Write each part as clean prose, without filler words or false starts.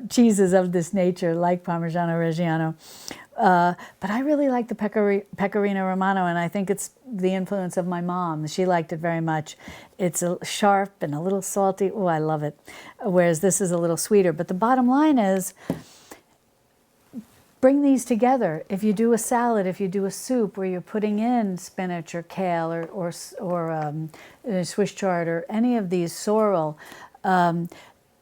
cheeses of this nature, like Parmigiano Reggiano. But I really like the Pecorino Romano, and I think it's the influence of my mom. She liked it very much. It's sharp and a little salty. Oh, I love it. Whereas this is a little sweeter. But the bottom line is, bring these together. If you do a salad, if you do a soup where you're putting in spinach or kale or Swiss chard or any of these sorrel,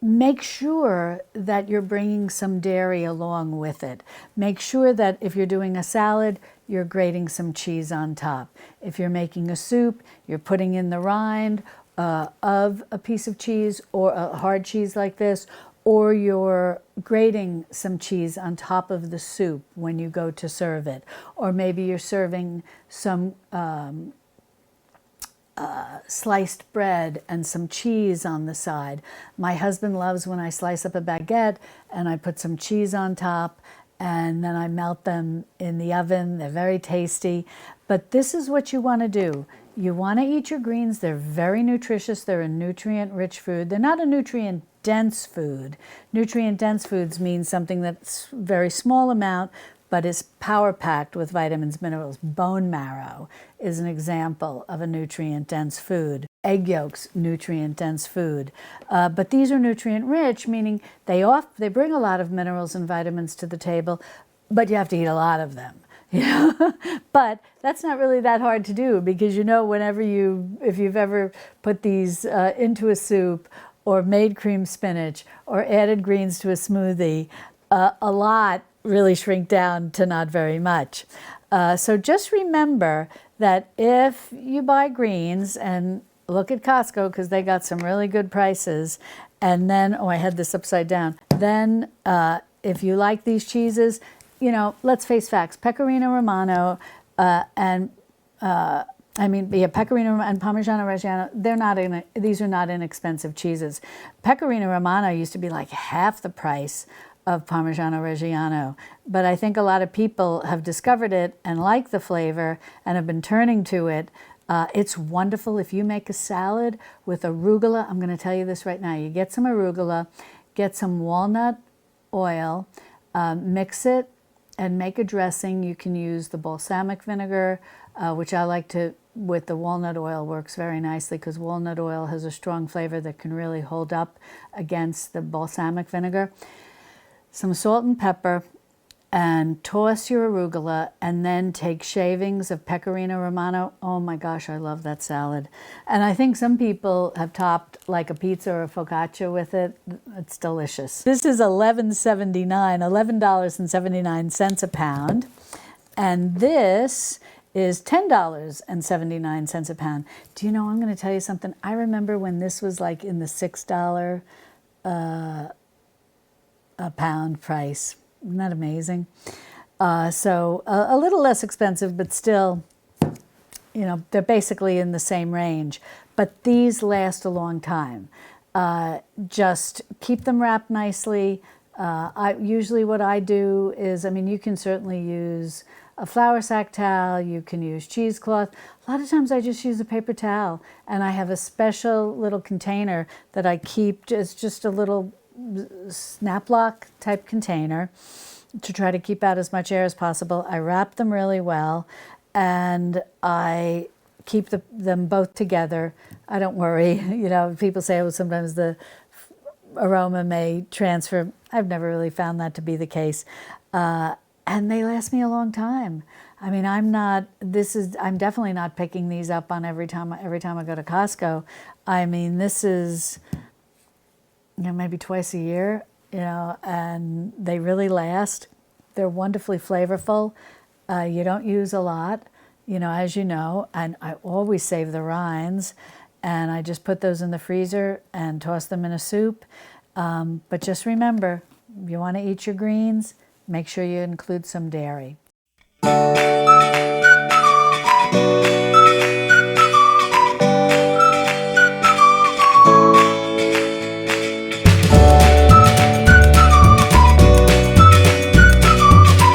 make sure that you're bringing some dairy along with it. Make sure that if you're doing a salad, you're grating some cheese on top. If you're making a soup, you're putting in the rind of a piece of cheese or a hard cheese like this, or you're grating some cheese on top of the soup when you go to serve it. Or maybe you're serving some sliced bread and some cheese on the side. My husband loves when I slice up a baguette and I put some cheese on top and then I melt them in the oven. They're very tasty. But this is what you want to do. You want to eat your greens. They're very nutritious. They're a nutrient-rich food. They're not a nutrient-dense food. Nutrient-dense foods mean something that's very small amount, but is power-packed with vitamins, minerals. Bone marrow is an example of a nutrient-dense food. Egg yolks, nutrient-dense food. But these are nutrient-rich, meaning they bring a lot of minerals and vitamins to the table, but you have to eat a lot of them. Yeah, but that's not really that hard to do, because if you've ever put these into a soup or made cream spinach or added greens to a smoothie, a lot really shrink down to not very much. So just remember that if you buy greens, and look at Costco because they got some really good prices, and then, oh, I had this upside down. Then if you like these cheeses, let's face facts. Pecorino Romano Pecorino and Parmigiano Reggiano, these are not inexpensive cheeses. Pecorino Romano used to be like half the price of Parmigiano Reggiano, but I think a lot of people have discovered it and like the flavor and have been turning to it. It's wonderful if you make a salad with arugula. I'm going to tell you this right now. You get some arugula, get some walnut oil, mix it, and make a dressing. You can use the balsamic vinegar, which I like to, with the walnut oil, works very nicely because walnut oil has a strong flavor that can really hold up against the balsamic vinegar. Some salt and pepper, and toss your arugula, and then take shavings of Pecorino Romano. Oh my gosh, I love that salad. And I think some people have topped like a pizza or a focaccia with it. It's delicious. This is $11.79 a pound. And this is $10.79 a pound. Do you know, I'm going to tell you something. I remember when this was like in the $6 a pound price. Isn't that amazing? So a little less expensive, but still, they're basically in the same range. But these last a long time. Just keep them wrapped nicely. Usually what I do is, you can certainly use a flour sack towel, you can use cheesecloth. A lot of times I just use a paper towel, and I have a special little container that I keep. It's just a little snap lock type container to try to keep out as much air as possible. I wrap them really well, and I keep them both together. I don't worry. People say, oh, sometimes the aroma may transfer. I've never really found that to be the case. And they last me a long time. I'm definitely not picking these up on every time I go to Costco. This is, maybe twice a year, and they really last. They're wonderfully flavorful. You don't use a lot, as you know, and I always save the rinds, and I just put those in the freezer and toss them in a soup. But just remember, if you want to eat your greens, make sure you include some dairy.